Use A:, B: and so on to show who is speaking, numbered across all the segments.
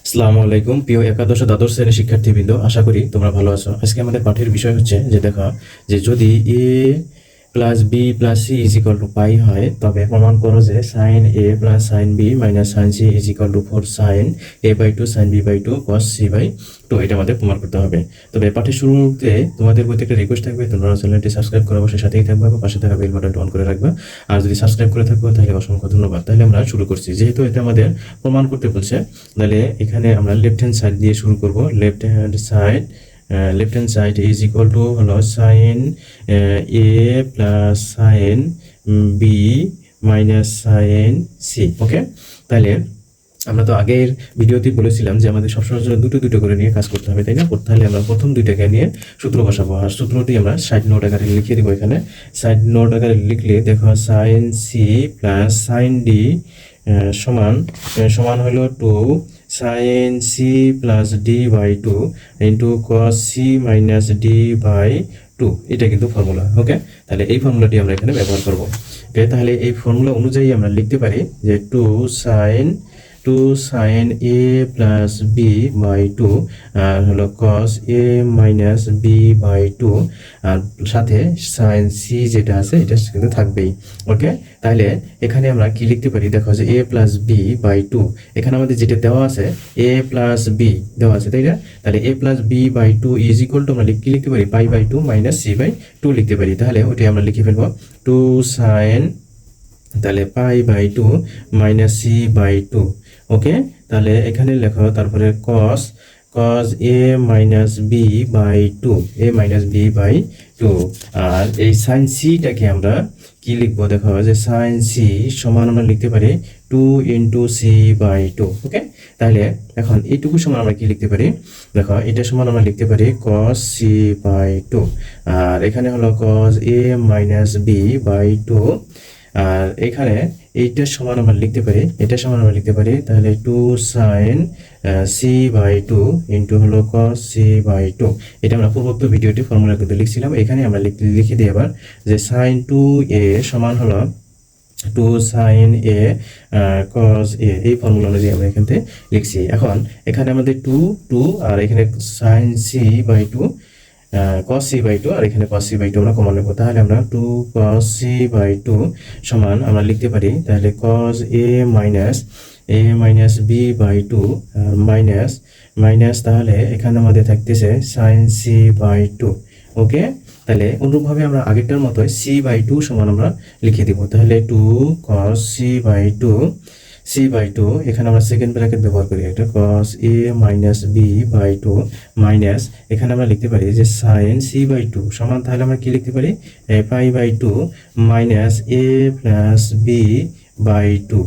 A: আসসালামু আলাইকুম প্রিয় একাদশ ও দ্বাদশ শ্রেণীর শিক্ষার্থীবৃন্দ, আশা করি তোমরা ভালো আছো। আজকে আমাদের পাঠের বিষয় হচ্ছে যে দেখো যে যদি A plus B plus C is equal to pi হয়, তবে প্রমাণ করো যে sine A plus sine B minus sine C is equal to 4 sine A by two sine B by two cos C by two. এটা আমাদের প্রমাণ করতে হবে। তবে পাঠের শুরুতে তোমাদের প্রতি একটা রিকোয়েস্ট থাকবে, তোমরা চ্যানেলটি সাবস্ক্রাইব করে অবশ্যই সাথেই থাকবে এবং পাশে থাকা বেল বাটনটি অন করে রাখবে। আর যদি সাবস্ক্রাইব করে থাকো তাহলে অসংখ্য ধন্যবাদ। তাহলে আমরা শুরু করছি। যেহেতু এটা আমাদের প্রমাণ করতে বলছে, তাহলে এখানে আমরা লেফট হ্যান্ড সাইড দিয়ে শুরু করব। Left hand side is equal to হলো sine A plus sine B minus sine C. Okay, তাহলে আমরা তো আগের ভিডিওতেই বলেছিলাম যে আমাদের সবসময় জন্য দুটো দুটো করে নিয়ে কাজ করতে হবে, তাই না? তাহলে আমরা প্রথম দুইটাকে নিয়ে সূত্র বসাবো, আর সূত্রটি আমরা সাইড নোট আকারে লিখে দেবো। এখানে সাইড নোট আকারে লিখলে দেখো sine C plus sine D সমান হলো 2 sine C plus D by 2 into cos C minus D by 2। এটা কিন্তু ফর্মুলা। ওকে, তাহলে এই ফর্মুলাটি আমরা এখানে ব্যবহার করব। ওকে, তাহলে এই ফর্মুলা অনুযায়ী আমরা লিখতে পারি যে 2 sine A plus B by 2 আর হলো cos A minus B by 2, আর সাথে সাইন সি যেটা আছে এটা কিন্তু থাকবেই। ওকে, তাহলে এখানে আমরা কি লিখতে পারি? দেখো যে এ প্লাস বি বাই 2, এখানে আমাদের যেটা দেওয়া আছে এ প্লাস বি দেওয়া আছে, তাই না? তাহলে A plus B by 2 is equal to আমরা কি লিখতে পারি? Pi by 2 minus C by 2 লিখতে পারি। তাহলে ওইটাই আমরা লিখে ফেলবো 2 সাইন, তাহলে pi by 2 minus C by 2। Okay, তাহলে এখানে লেখো তারপরে cos A minus B by 2, A minus B by 2। আর এই সাইন সিটাকে আমরা কি লিখবো? দেখো যে সাইন সি সমান আমরা লিখতে পারি 2 ইন্টু সি বাই 2। ওকে, তাহলে এখন এইটুকু সমান আমরা কি লিখতে পারি? দেখো এটা সমান আমরা লিখতে পারি কস সি বাই 2, আর এখানে হলো cos A minus B by 2, আর এখানে এইটার সমান আমরা লিখতে পারি, তাহলে 2 সাইন সি বাই 2 ইন্টু হলো কস সি বাই 2। এটা আমরা পূর্বোক্ত ভিডিওটি ফর্মুলা কিন্তু লিখছিলাম। এখানে আমরা লিখে দিই আবার যে সাইন 2 এ সমান হলো 2 সাইন এ কস এ। এই ফর্মুলা অনুযায়ী আমরা এখান থেকে লিখছি। এখন এখানে আমাদের 2 আর এখানে sine C by 2 cos c by 2, আর এখানে cos c বাই 2 আমরা কমন নেব। তাহলে আমরা 2 cos c বাই 2 সমান আমরা লিখতে পারি তাহলে cos a minus b by 2 আর মাইনাস তাহলে এখানে আমাদের থাকতেছে sin c বাই 2। ওকে, তাহলে অনুরূপভাবে আমরা আগেরটার মতো c বাই 2 সমান আমরা লিখে দিব। তাহলে 2 cos c বাই 2 এখানে আমরা সেকেন্ড ব্র্যাকেট ব্যবহার করি, একটা cos a minus b by 2 minus এখানে আমরা লিখতে পারি যে sin c বাই 2 সমান, তাহলে আমরা কি লিখতে পারি? Pi by 2 minus a plus b by 2।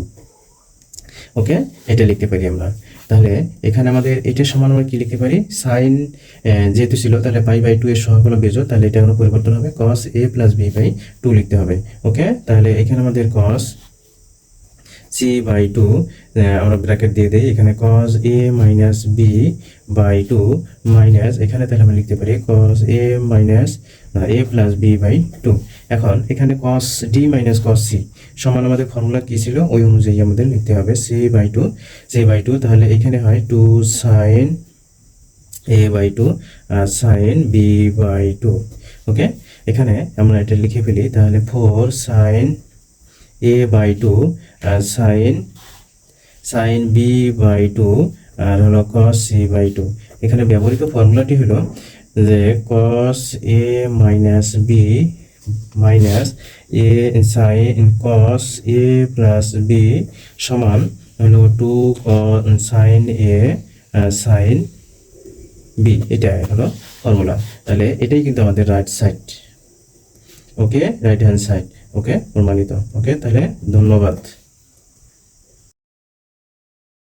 A: Okay, এটা লিখতে পারি আমরা। তাহলে এখানে আমাদের এটা সমান আমরা কি লিখতে পারি? সাইন যেহেতু ছিল তাহলে পাই বাই 2 এর সহগুলো বেজোড়, তাহলে এটা কোনো পরিবর্তন হবে, cos a plus b by 2 লিখতে হবে। ওকে, তাহলে এখানে আমাদের cos c বাই 2 আমরা ব্র্যাকেট দিয়ে দেই, এখানে cos a minus b by 2 minus এখানে তাহলে আমরা লিখতে পারি cos a minus a plus b by 2। এখন এখানে cos d minus cos c সমান আমাদের ফর্মুলা কি ছিল ওই অনুযায়ী আমাদের লিখতে হবে c বাই 2। তাহলে এখানে হয় 2 সাইন a বাই 2 আর সাইন b বাই 2। ওকে, এখানে আমরা এটা লিখে ফেলি, তাহলে 4 সাইন a বাই 2 আর সাইন b বাই 2 আর হলো cos c বাই 2। এখানে ব্যবহৃত ফর্মুলাটি হলো যে cos a minus b minus a sine cos a plus b সমান হলো 2 সাইন a সাইন b। এটা হলো ফর্মুলা। তাহলে এটাই কিন্তু আমাদের রাইট সাইড। ওকে, রাইট হ্যান্ড সাইড। ওকে, প্রমাণিত। ওকে, তাহলে ধন্যবাদ।